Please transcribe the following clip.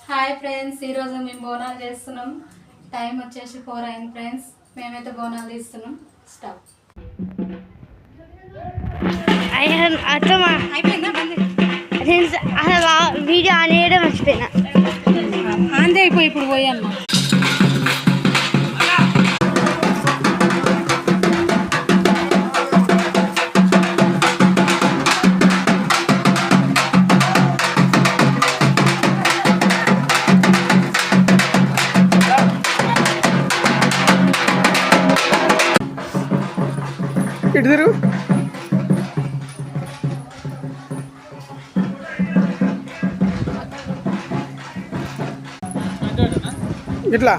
Hi friends, ఈరోజు మేము బోనాలు చేస్తున్నాం. టైం వచ్చేసి 4 అయింది ఫ్రెండ్స్. మేమైతే బోనాలు తీస్తున్నాం. స్టాప్. వీడియో ఆన్ చేయడం మర్చిపోయినా. ఆందే ఇప్పుడు పోయాను. ఇటు ఇట్లా